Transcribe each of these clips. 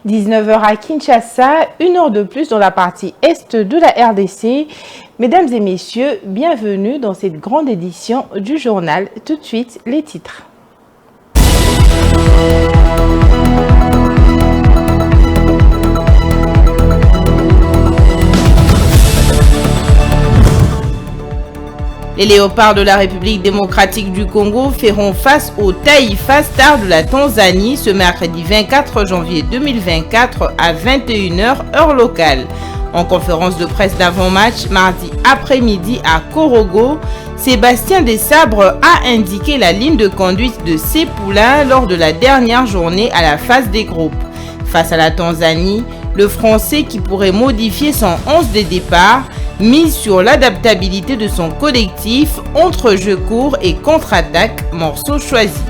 19h à Kinshasa, 1 heure de plus dans la partie est de la RDC. Mesdames et messieurs, bienvenue dans cette grande édition du journal. Tout de suite, les titres. Les léopards de la République démocratique du Congo feront face aux Taifa Stars de la Tanzanie ce mercredi 24 janvier 2024 à 21h heure locale. En conférence de presse d'avant-match mardi après-midi à Korogo, Sébastien Desabre a indiqué la ligne de conduite de ses poulains lors de la dernière journée à la phase des groupes. Face à la Tanzanie, le Français qui pourrait modifier son 11 de départ mise sur l'adaptabilité de son collectif entre jeu court et contre-attaque, morceau choisi.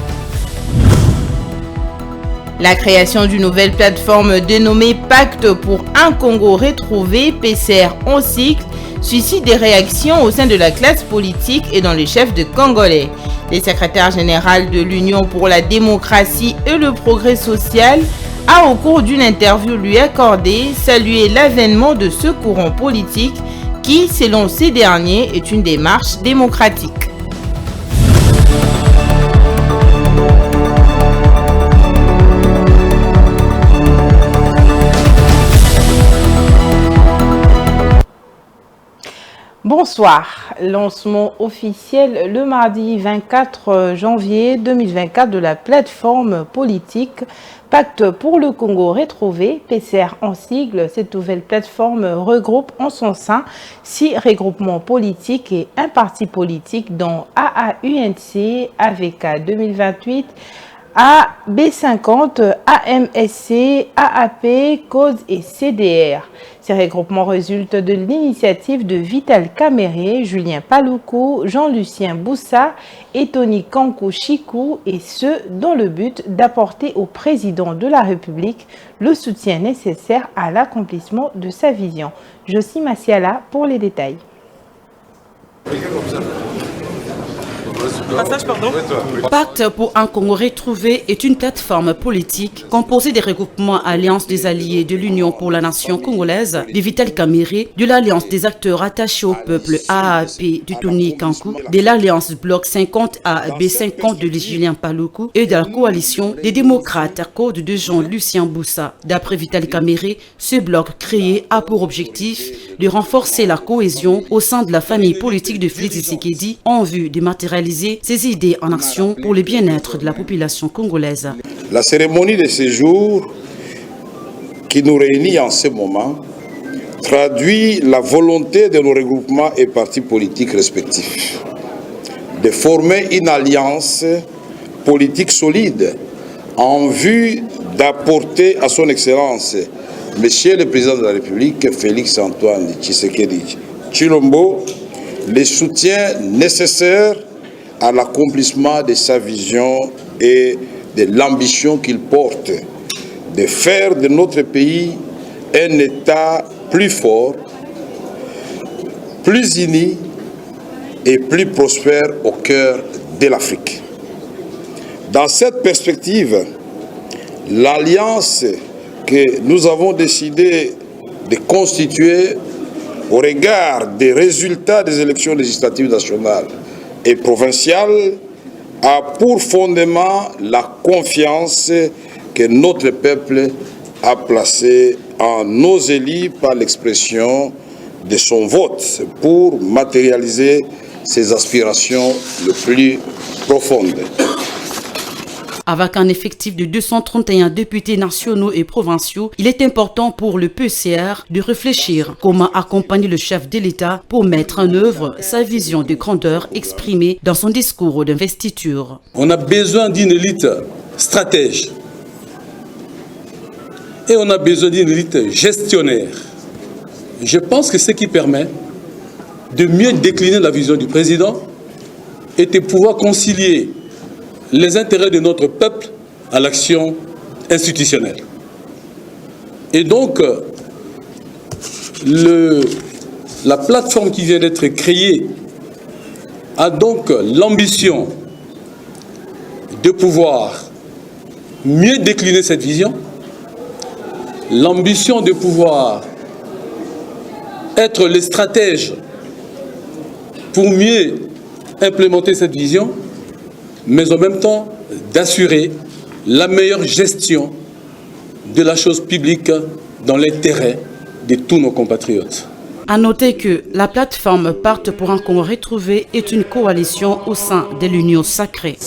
La création d'une nouvelle plateforme dénommée Pacte pour un Congo retrouvé, PCR en cycle, suscite des réactions au sein de la classe politique et dans les chefs de Congolais. Le secrétaire général de l'Union pour la démocratie et le progrès social a, au cours d'une interview lui accordée, salué l'avènement de ce courant politique qui, selon ces derniers, est une démarche démocratique. Bonsoir. Lancement officiel le mardi 24 janvier 2024 de la plateforme politique Pacte pour le Congo retrouvé, PCR en sigle. Cette nouvelle plateforme regroupe en son sein 6 regroupements politiques et un parti politique dont AAUNC, AVK 2028, AB50, AMSC, AAP, CODE et CDR. Ces regroupements résultent de l'initiative de Vital Kamerhe, Julien Paluku, Jean-Lucien Boussa et Tony Kankou Chikou, et ce, dans le but d'apporter au président de la République le soutien nécessaire à l'accomplissement de sa vision. Josie Massiala pour les détails. Pacte pour un Congo retrouvé est une plateforme politique composée des regroupements Alliance des alliés de l'Union pour la nation congolaise, de Vital Kamerhe, de l'Alliance des acteurs attachés au peuple AAP du Tony Kankou, de l'Alliance Bloc 50 à B50 de Julien Paluku et de la coalition des démocrates à code de Jean-Lucien Boussa. D'après Vital Kamerhe, ce bloc créé a pour objectif de renforcer la cohésion au sein de la famille politique de Félix Tshisekedi en vue de matérialiser ses idées en action pour le bien-être de la population congolaise. La cérémonie de ce jour qui nous réunit en ce moment traduit la volonté de nos regroupements et partis politiques respectifs de former une alliance politique solide en vue d'apporter à son Excellence, Monsieur le Président de la République, Félix-Antoine Tshisekedi Tshilombo, le soutien nécessaire à l'accomplissement de sa vision et de l'ambition qu'il porte de faire de notre pays un État plus fort, plus uni et plus prospère au cœur de l'Afrique. Dans cette perspective, l'alliance que nous avons décidé de constituer au regard des résultats des élections législatives nationales et provinciales a pour fondement la confiance que notre peuple a placée en nos élus par l'expression de son vote pour matérialiser ses aspirations les plus profondes. Avec un effectif de 231 députés nationaux et provinciaux, il est important pour le PCR de réfléchir comment accompagner le chef de l'État pour mettre en œuvre sa vision de grandeur exprimée dans son discours d'investiture. On a besoin d'une élite stratège et on a besoin d'une élite gestionnaire. Je pense que ce qui permet de mieux décliner la vision du président et de pouvoir concilier les intérêts de notre peuple à l'action institutionnelle. Et donc, la plateforme qui vient d'être créée a donc l'ambition de pouvoir mieux décliner cette vision l'ambition de pouvoir être les stratèges pour mieux implémenter cette vision, mais en même temps d'assurer la meilleure gestion de la chose publique dans l'intérêt de tous nos compatriotes. À noter que la plateforme Pacte pour un Congo retrouvé est une coalition au sein de l'Union sacrée.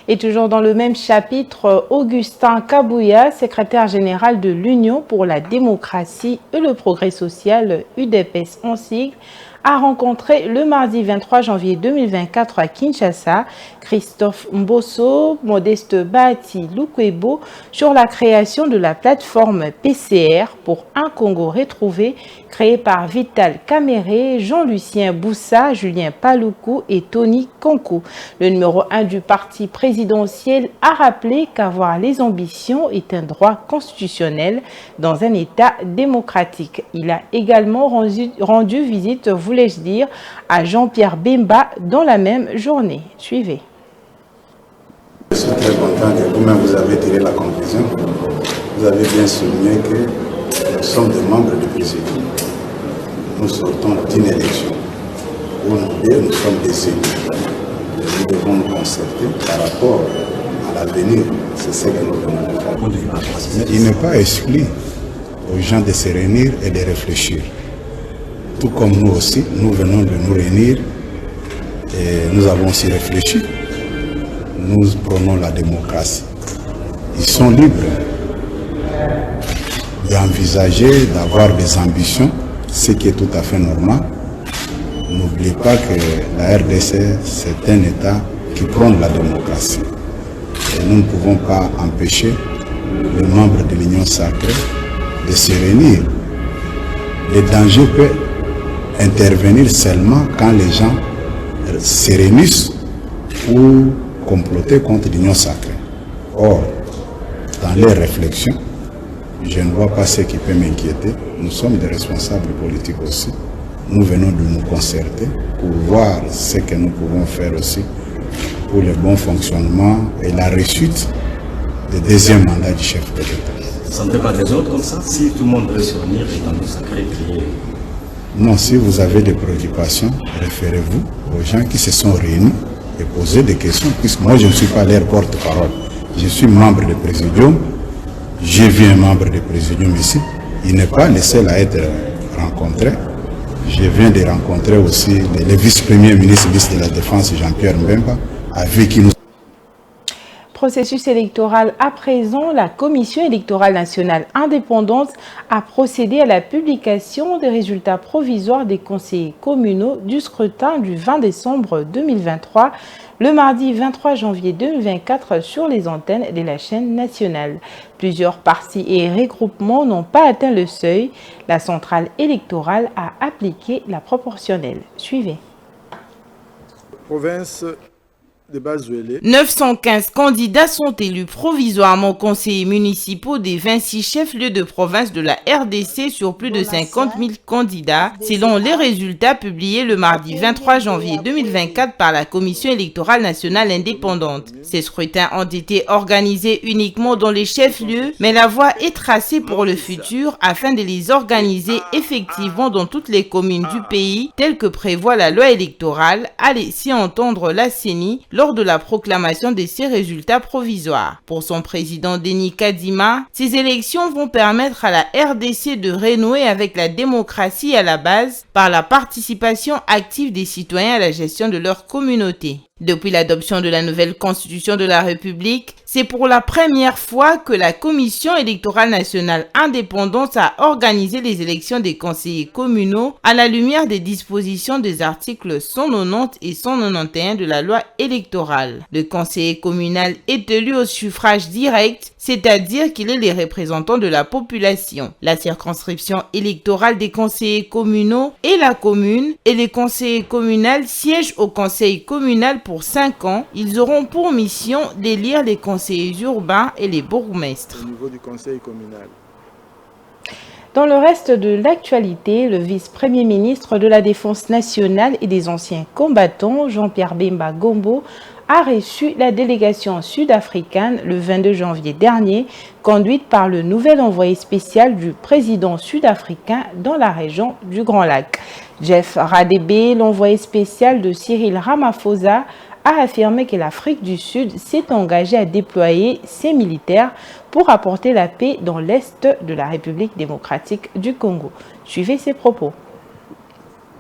Et toujours dans le même chapitre, Augustin Kabouya, secrétaire général de l'Union pour la démocratie et le progrès social, UDPS en sigle, a rencontré le mardi 23 janvier 2024 à Kinshasa Christophe Mbosso, Modeste Bahati Lukwebo sur la création de la plateforme PCR pour un Congo retrouvé créée par Vital Kamerhe, Jean-Lucien Boussa, Julien Paluku et Tony Konko. Le numéro 1 du parti présidentiel a rappelé qu'avoir les ambitions est un droit constitutionnel dans un État démocratique. Il a également rendu visite, voulais-je dire, à Jean-Pierre Bemba dans la même journée. Suivez. Je suis très content que vous-même vous avez tiré la conclusion. Vous avez bien souligné que nous sommes des membres du président. Nous sortons d'une élection où nous sommes des élus. Nous devons nous concerter par rapport à l'avenir. C'est ce que nous devons faire. Il n'est pas exclu aux gens de se réunir et de réfléchir. Tout comme nous aussi, nous venons de nous réunir et nous avons aussi réfléchi. Nous prenons la démocratie. Ils sont libres d'envisager, d'avoir des ambitions, ce qui est tout à fait normal. N'oubliez pas que la RDC, c'est un État qui prône la démocratie. Et nous ne pouvons pas empêcher les membres de l'Union sacrée de se réunir. Le danger peut intervenir seulement quand les gens se réunissent pour comploter contre l'Union sacrée. Or, dans les réflexions, je ne vois pas ce qui peut m'inquiéter. Nous sommes des responsables politiques aussi. Nous venons de nous concerter pour voir ce que nous pouvons faire aussi pour le bon fonctionnement et la réussite du deuxième mandat du chef de l'État. Ça ne fait pas des autres comme ça? Si tout le monde veut se réunir et dans le sacré prier. Non, si vous avez des préoccupations, référez-vous aux gens qui se sont réunis et posez des questions, puisque moi je ne suis pas leur porte-parole. Je suis membre du Présidium, j'ai vu un membre du Présidium ici, il n'est pas le seul à être rencontré. Je viens de rencontrer aussi le vice-premier ministre de la Défense, Jean-Pierre Mbemba, avec qui nous... Processus électoral à présent, la Commission électorale nationale indépendante a procédé à la publication des résultats provisoires des conseillers communaux du scrutin du 20 décembre 2023, le mardi 23 janvier 2024 sur les antennes de la chaîne nationale. Plusieurs partis et regroupements n'ont pas atteint le seuil. La centrale électorale a appliqué la proportionnelle. Suivez. Province de Bazuélé. 915 candidats sont élus provisoirement conseillers municipaux des 26 chefs-lieux de province de la RDC sur plus de 50 000 candidats, selon les résultats publiés le mardi 23 janvier 2024 par la Commission électorale nationale indépendante. Ces scrutins ont été organisés uniquement dans les chefs-lieux, mais la voie est tracée pour le futur afin de les organiser effectivement dans toutes les communes du pays, telles que prévoit la loi électorale, a laissé entendre la CENI lors de la proclamation de ces résultats provisoires. Pour son président Denis Kadima, ces élections vont permettre à la RDC de renouer avec la démocratie à la base par la participation active des citoyens à la gestion de leur communauté. Depuis l'adoption de la nouvelle constitution de la République, c'est pour la première fois que la Commission électorale nationale indépendante a organisé les élections des conseillers communaux à la lumière des dispositions des articles 190 et 191 de la loi électorale. Le conseiller communal est élu au suffrage direct, c'est-à-dire qu'il est les représentants de la population. La circonscription électorale des conseillers communaux est la commune et les conseillers communaux siègent au conseil communal pour 5 ans. Ils auront pour mission d'élire les conseillers urbains et les bourgmestres. Au niveau du conseil communal. Dans le reste de l'actualité, le vice-premier ministre de la Défense nationale et des anciens combattants, Jean-Pierre Bemba Gombo, a reçu la délégation sud-africaine le 22 janvier dernier, conduite par le nouvel envoyé spécial du président sud-africain dans la région du Grand Lac. Jeff Radebe, l'envoyé spécial de Cyril Ramaphosa, a affirmé que l'Afrique du Sud s'est engagée à déployer ses militaires pour apporter la paix dans l'est de la République démocratique du Congo. Suivez ses propos.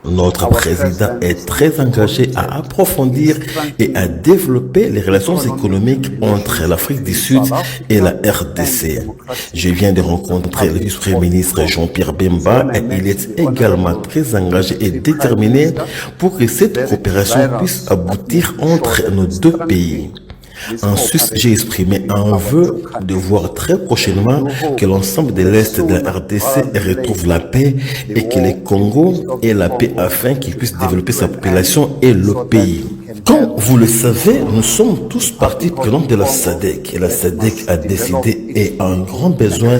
Notre président est très engagé à approfondir et à développer les relations économiques entre l'Afrique du Sud et la RDC. Je viens de rencontrer le vice-premier ministre Jean-Pierre Bemba et il est également très engagé et déterminé pour que cette coopération puisse aboutir entre nos deux pays. En Suisse, j'ai exprimé un vœu de voir très prochainement que l'ensemble de l'Est de la RDC retrouve la paix et que le Congo ait la paix afin qu'il puisse développer sa population et le pays. Comme vous le savez, nous sommes tous parties prenantes de la SADC et la SADC a décidé et a un grand besoin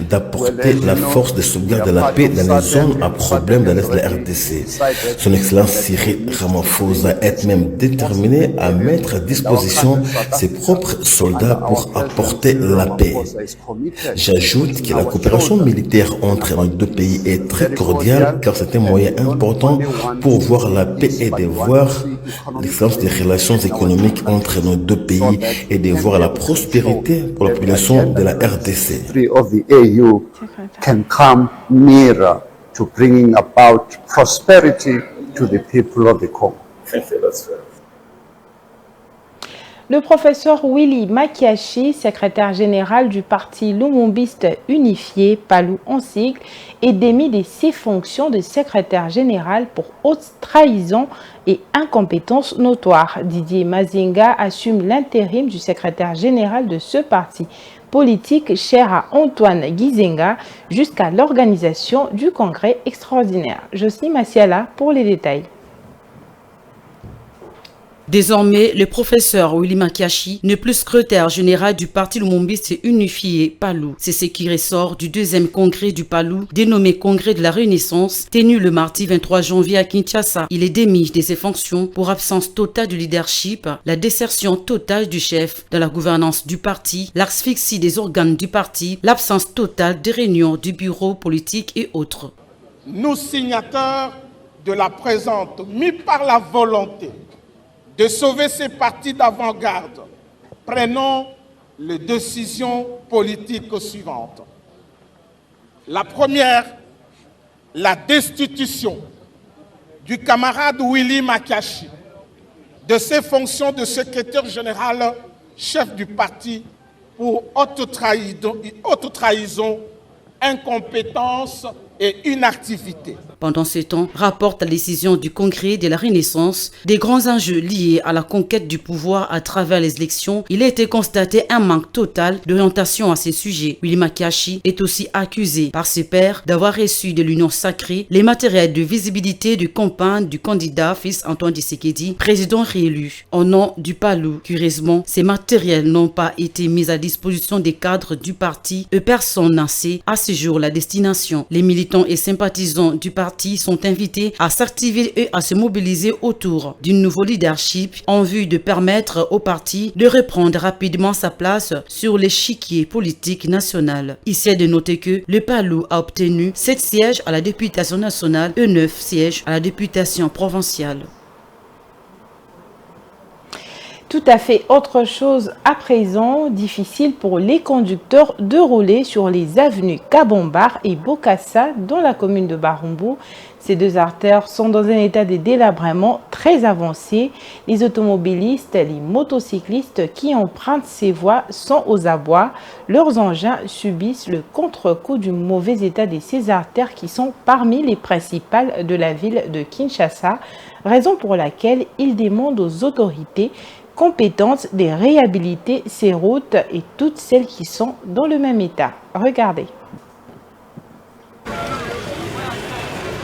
d'apporter la force de sauvegarde de la paix dans les zones à problème dans l'Est de la RDC. Son Excellence Cyril Ramaphosa est même déterminé à mettre à disposition ses propres soldats pour apporter la paix. J'ajoute que la coopération militaire entre nos deux pays est très cordiale car c'est un moyen important pour voir la paix et de voir l'excellence des relations économiques entre nos deux pays et de voir la prospérité pour la population de la RDC. Can come nearer to bringing about prosperity to the people of the Congo. Le professeur Willy Makiashi, secrétaire général du parti lumumbiste unifié, PALU en sigle, est démis de ses fonctions de secrétaire général pour haute trahison et incompétence notoire. Didier Mazinga assume l'intérim du secrétaire général de ce parti politique cher à Antoine Gizenga jusqu'à l'organisation du congrès extraordinaire. Josie Massiala pour les détails. Désormais, le professeur Willy Makiashi n'est plus secrétaire général du parti lumumbiste unifié PALU. C'est ce qui ressort du deuxième congrès du PALU, dénommé Congrès de la Renaissance, tenu le mardi 23 janvier à Kinshasa. Il est démis de ses fonctions pour absence totale de leadership, la désertion totale du chef de la gouvernance du parti, l'asphyxie des organes du parti, l'absence totale des réunions du bureau politique et autres. Nous, signataires de la présente, mis par la volonté de sauver ces partis d'avant-garde, prenons les décisions politiques suivantes. La première, la destitution du camarade Willy Makiashi de ses fonctions de secrétaire général, chef du parti pour haute trahison, incompétence et inactivité. Pendant ce temps, rapporte la décision du Congrès de la Renaissance, des grands enjeux liés à la conquête du pouvoir à travers les élections, il a été constaté un manque total d'orientation à ces sujets. Willy Makiashi est aussi accusé par ses pairs d'avoir reçu de l'Union sacrée les matériels de visibilité de campagne du candidat fils Antoine Tshisekedi, président réélu. Au nom du PALU, curieusement, ces matériels n'ont pas été mis à disposition des cadres du parti et personne n'en sait à ce jour la destination. Les militants et sympathisants du parti sont invités à s'activer et à se mobiliser autour d'un nouveau leadership en vue de permettre au parti de reprendre rapidement sa place sur l'échiquier politique national. Ici est de noter que le PALU a obtenu 7 sièges à la députation nationale et 9 sièges à la députation provinciale. Tout à fait autre chose à présent, difficile pour les conducteurs de rouler sur les avenues Kabombar et Bokassa dans la commune de Barumbu. Ces deux artères sont dans un état de délabrement très avancé. Les automobilistes, les motocyclistes qui empruntent ces voies sont aux abois. Leurs engins subissent le contre-coup du mauvais état de ces artères qui sont parmi les principales de la ville de Kinshasa, raison pour laquelle ils demandent aux autorités compétentes de réhabiliter ces routes et toutes celles qui sont dans le même état. Regardez.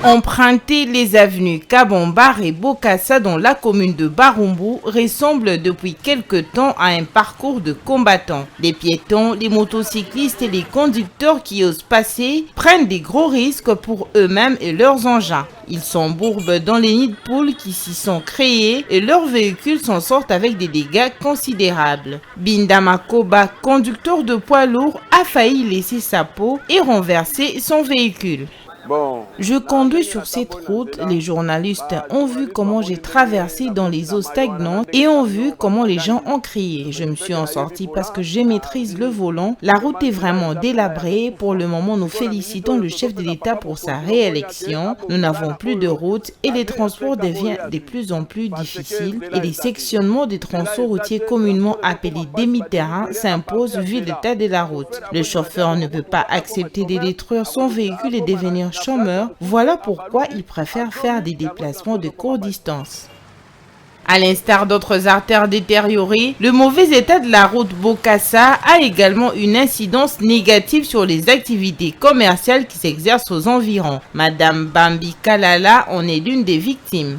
Emprunter les avenues Kabombar et Bokassa dans la commune de Barumbu ressemble depuis quelque temps à un parcours de combattants. Les piétons, les motocyclistes et les conducteurs qui osent passer prennent des gros risques pour eux-mêmes et leurs engins. Ils s'embourbent dans les nids de poules qui s'y sont créés et leurs véhicules s'en sortent avec des dégâts considérables. Binda Makoba, conducteur de poids lourd, a failli laisser sa peau et renverser son véhicule. Je conduis sur cette route, les journalistes ont vu comment j'ai traversé dans les eaux stagnantes et ont vu comment les gens ont crié. Je me suis en sortie parce que je maîtrise le volant. La route est vraiment délabrée. Pour le moment, nous félicitons le chef de l'État pour sa réélection. Nous n'avons plus de route et les transports deviennent de plus en plus difficiles et les sectionnements des transports routiers communément appelés demi-terrain s'imposent vu l'état de la route. Le chauffeur ne peut pas accepter de détruire son véhicule et devenir chômeur, voilà pourquoi il préfère faire des déplacements de courte distance. À l'instar d'autres artères détériorées, le mauvais état de la route Bokassa a également une incidence négative sur les activités commerciales qui s'exercent aux environs. Madame Bambi Kalala en est l'une des victimes.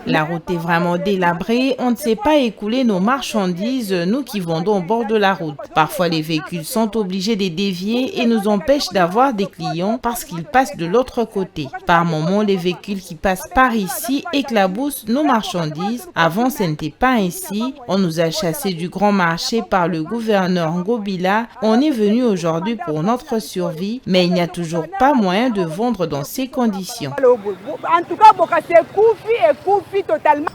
La route est vraiment délabrée, on ne sait pas écouler nos marchandises, nous qui vendons au bord de la route. Parfois les véhicules sont obligés de dévier et nous empêchent d'avoir des clients parce qu'ils passent de l'autre côté. Par moments, les véhicules qui passent par ici éclaboussent nos marchandises. Avant, ce n'était pas ainsi. On nous a chassés du grand marché par le gouverneur Ngobila. On est venu aujourd'hui pour notre survie, mais il n'y a toujours pas moyen de vendre dans ces conditions.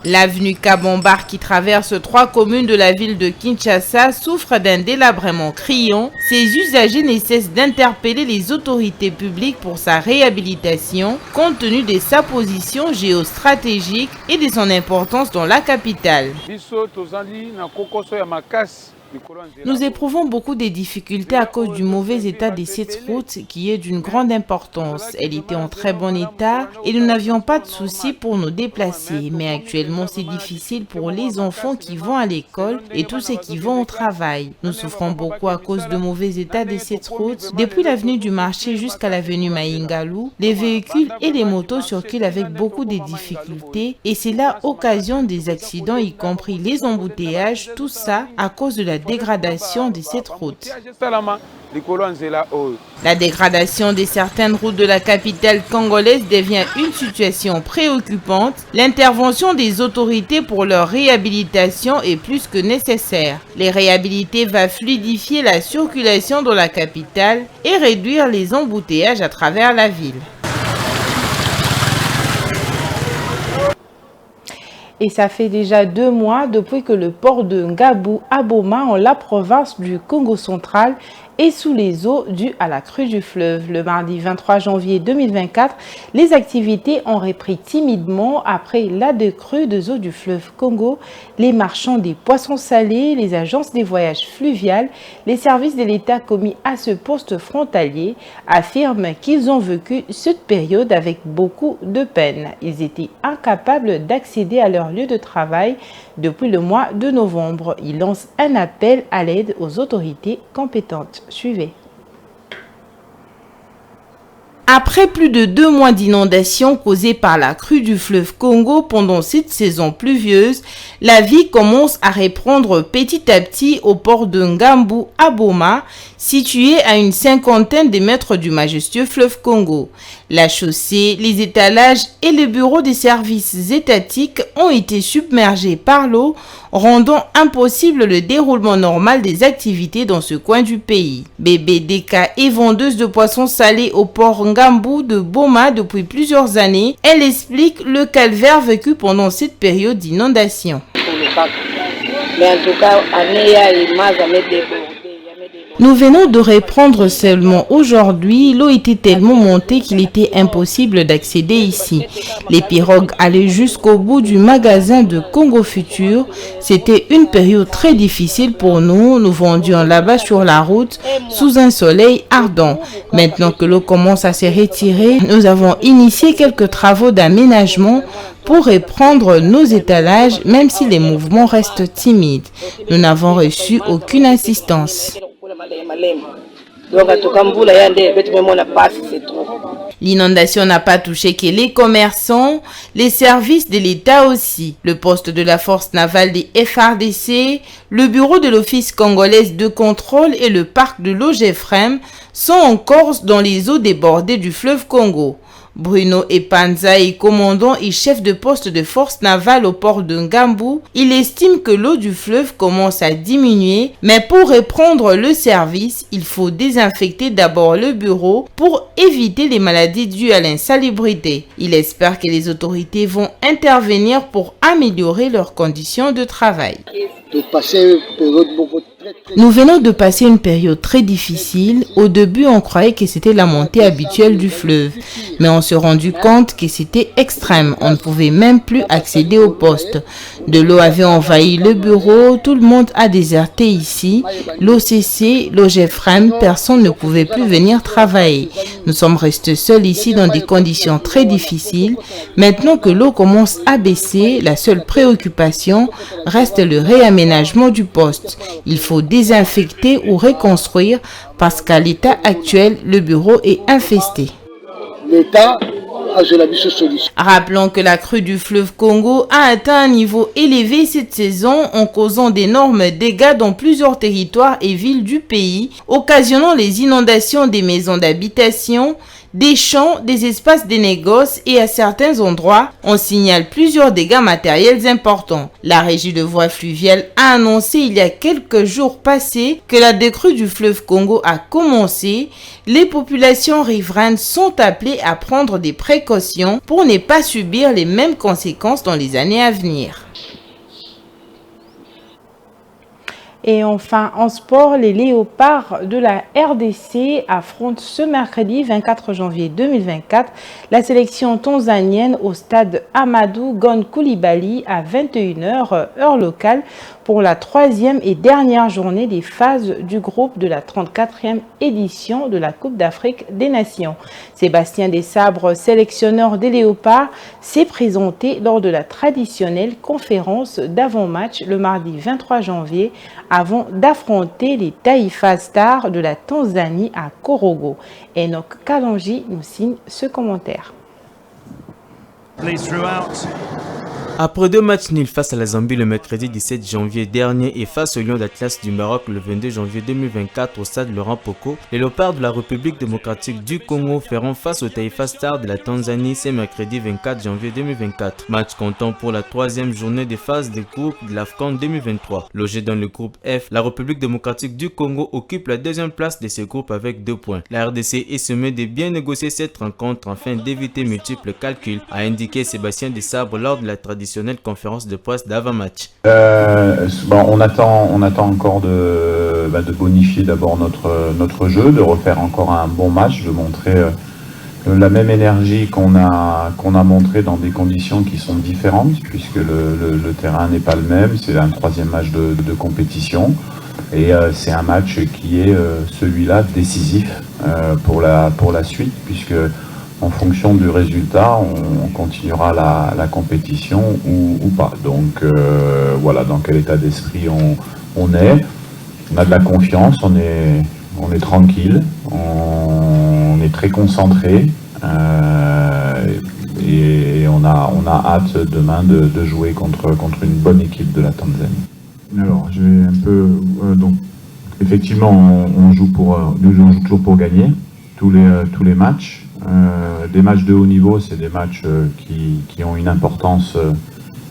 L'avenue Kabombar qui traverse 3 communes de la ville de Kinshasa souffre d'un délabrement criant. Ses usagers ne cessent d'interpeller les autorités publiques pour sa réhabilitation compte tenu de sa position géostratégique et de son importance dans la capitale. Nous éprouvons beaucoup de difficultés à cause du mauvais état de cette route qui est d'une grande importance. Elle était en très bon état et nous n'avions pas de soucis pour nous déplacer. Mais actuellement, c'est difficile pour les enfants qui vont à l'école et tous ceux qui vont au travail. Nous souffrons beaucoup à cause du mauvais état de cette route. Depuis l'avenue du marché jusqu'à l'avenue Maïngalou, les véhicules et les motos circulent avec beaucoup de difficultés et c'est là occasion des accidents, y compris les embouteillages, tout ça à cause de la dégradation de cette route. La dégradation de certaines routes de la capitale congolaise devient une situation préoccupante. L'intervention des autorités pour leur réhabilitation est plus que nécessaire. Les réhabiliter va fluidifier la circulation dans la capitale et réduire les embouteillages à travers la ville. Et ça fait déjà 2 mois depuis que le port de Ngabou à Boma, en la province du Congo central, est sous les eaux dues à la crue du fleuve. Le mardi 23 janvier 2024, les activités ont repris timidement après la décrue des eaux du fleuve Congo. Les marchands des poissons salés, les agences des voyages fluviales, les services de l'État commis à ce poste frontalier affirment qu'ils ont vécu cette période avec beaucoup de peine. Ils étaient incapables d'accéder à leur lieu de travail depuis le mois de novembre. Ils lancent un appel à l'aide aux autorités compétentes. Suivez. Après plus de 2 mois d'inondations causées par la crue du fleuve Congo pendant cette saison pluvieuse, la vie commence à reprendre petit à petit au port de Ngabou à Boma, situé à une 50aine de mètres du majestueux fleuve Congo. La chaussée, les étalages et les bureaux des services étatiques ont été submergés par l'eau, rendant impossible le déroulement normal des activités dans ce coin du pays. BBDK est vendeuse de poissons salés au port Ngabou de Boma depuis plusieurs années. Elle explique le calvaire vécu pendant cette période d'inondation. Nous venons de reprendre seulement aujourd'hui. L'eau était tellement montée qu'il était impossible d'accéder ici. Les pirogues allaient jusqu'au bout du magasin de Congo Futur. C'était une période très difficile pour nous. Nous vendions là-bas sur la route sous un soleil ardent. Maintenant que l'eau commence à se retirer, nous avons initié quelques travaux d'aménagement pour reprendre nos étalages, même si les mouvements restent timides. Nous n'avons reçu aucune assistance. L'inondation n'a pas touché que les commerçants, les services de l'État aussi. Le poste de la force navale des FARDC, le bureau de l'Office congolais de contrôle et le parc de l'OGEFREM sont en Corse dans les eaux débordées du fleuve Congo. Bruno Epanza est commandant et chef de poste de force navale au port de Ngambou. Il estime que l'eau du fleuve commence à diminuer, mais pour reprendre le service, il faut désinfecter d'abord le bureau pour éviter les maladies dues à l'insalubrité. Il espère que les autorités vont intervenir pour améliorer leurs conditions de travail. Nous venons de passer une période très difficile. Au début, on croyait que c'était la montée habituelle du fleuve, mais on s'est rendu compte que c'était extrême. On ne pouvait même plus accéder au poste. De l'eau avait envahi le bureau, tout le monde a déserté ici. L'OCC, l'OGEFREM, personne ne pouvait plus venir travailler. Nous sommes restés seuls ici dans des conditions très difficiles. Maintenant que l'eau commence à baisser, la seule préoccupation reste le réaménagement du poste. Il faut désinfecter ou reconstruire parce qu'à l'état actuel, le bureau est infesté. Rappelons que la crue du fleuve Congo a atteint un niveau élevé cette saison en causant d'énormes dégâts dans plusieurs territoires et villes du pays, occasionnant les inondations des maisons d'habitation, des champs, des espaces de négoces et à certains endroits, on signale plusieurs dégâts matériels importants. La régie de voies fluviales a annoncé il y a quelques jours passés que la décrue du fleuve Congo a commencé. Les populations riveraines sont appelées à prendre des précautions pour ne pas subir les mêmes conséquences dans les années à venir. Et enfin, en sport, les léopards de la RDC affrontent ce mercredi 24 janvier 2024 la sélection tanzanienne au stade Amadou Gon Coulibaly à 21h heure locale pour la troisième et dernière journée des phases du groupe de la 34e édition de la Coupe d'Afrique des Nations. Sébastien Desabre, sélectionneur des léopards, s'est présenté lors de la traditionnelle conférence d'avant-match le mardi 23 janvier avant d'affronter les Taifa Stars de la Tanzanie à Korogo. Enoch Kalonji nous signe ce commentaire. Après deux matchs nuls face à la Zambie le mercredi 17 janvier dernier et face au Lion d'Atlas du Maroc le 22 janvier 2024 au stade Laurent Poko, les léopards de la République démocratique du Congo feront face aux Taifa Stars de la Tanzanie ce mercredi 24 janvier 2024. Match comptant pour la troisième journée des phases de groupe de l'AFCON 2023. Logé dans le groupe F, la République démocratique du Congo occupe la deuxième place de ce groupe avec 2 points. La RDC est sommée de bien négocier cette rencontre afin d'éviter multiples calculs, a indiqué Sébastien Desabre lors de la traditionnelle conférence de presse d'avant-match. On attend encore de bonifier d'abord notre jeu, de refaire encore un bon match, de montrer la même énergie qu'on a montré dans des conditions qui sont différentes, puisque le terrain n'est pas le même. C'est un troisième match de compétition et c'est un match qui est celui-là décisif pour la suite, puisque en fonction du résultat, on continuera la compétition ou pas. Donc voilà dans quel état d'esprit on est. On a de la confiance, on est tranquille, on est très concentré et on a hâte demain de jouer contre une bonne équipe de la Tanzanie. Alors je vais un peu donc effectivement on joue toujours pour gagner tous les matchs. Des matchs de haut niveau, c'est des matchs qui ont une importance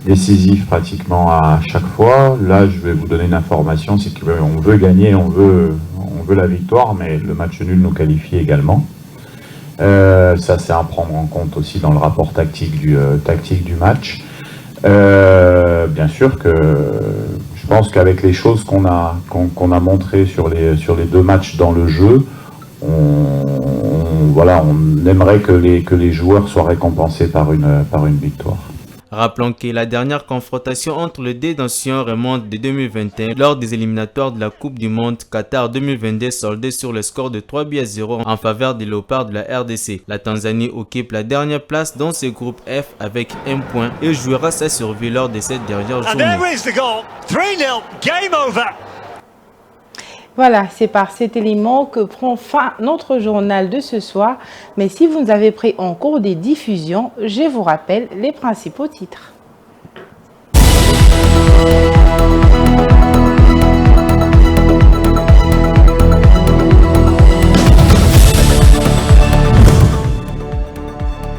décisive pratiquement à chaque fois. Là, je vais vous donner une information, c'est qu'on veut gagner, on veut la victoire, mais le match nul nous qualifie également. Ça, c'est à prendre en compte aussi dans le rapport tactique du match. Bien sûr que je pense qu'avec les choses qu'on a montrées sur les deux matchs dans le jeu, on aimerait que les joueurs soient récompensés par une victoire. Rappelons que la dernière confrontation entre les deux nations remonte de 2021 lors des éliminatoires de la Coupe du Monde Qatar 2022 soldée sur le score de 3-0 en faveur des léopards de la RDC. La Tanzanie occupe la dernière place dans ce groupe F avec 1 point et jouera sa survie lors de cette dernière journée. Voilà, c'est par cet élément que prend fin notre journal de ce soir. Mais si vous nous avez pris en cours des diffusions, je vous rappelle les principaux titres.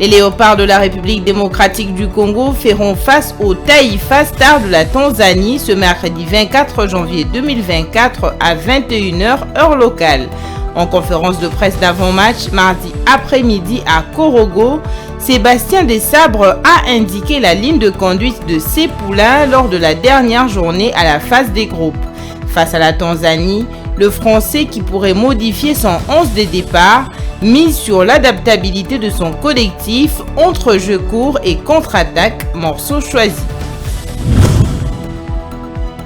Les léopards de la République démocratique du Congo feront face aux Taifa Stars de la Tanzanie ce mercredi 24 janvier 2024 à 21h heure locale. En conférence de presse d'avant-match mardi après-midi à Korogo, Sébastien Desabre a indiqué la ligne de conduite de ses poulains lors de la dernière journée à la phase des groupes. Face à la Tanzanie, le Français qui pourrait modifier son 11 de départ mise sur l'adaptabilité de son collectif entre jeu court et contre-attaque, morceau choisi.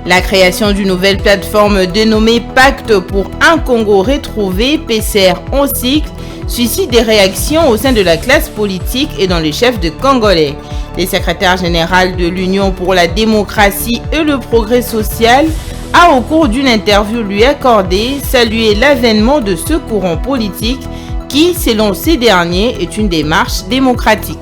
La création d'une nouvelle plateforme dénommée Pacte pour un Congo retrouvé, PCR en cycle, suscite des réactions au sein de la classe politique et dans les chefs de Congolais. Le secrétaire général de l'Union pour la démocratie et le progrès social a, au cours d'une interview lui accordée, salué l'avènement de ce courant politique qui, selon ces derniers, est une démarche démocratique.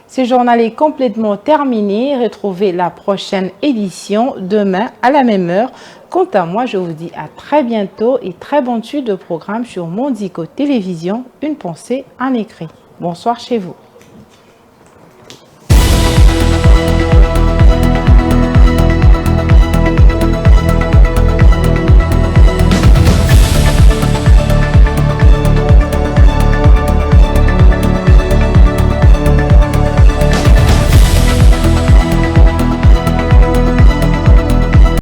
Ce journal est complètement terminé. Retrouvez la prochaine édition demain à la même heure. Quant à moi, je vous dis à très bientôt et très bonne suite de programme sur Mondico Télévision. Une pensée en écrit. Bonsoir chez vous.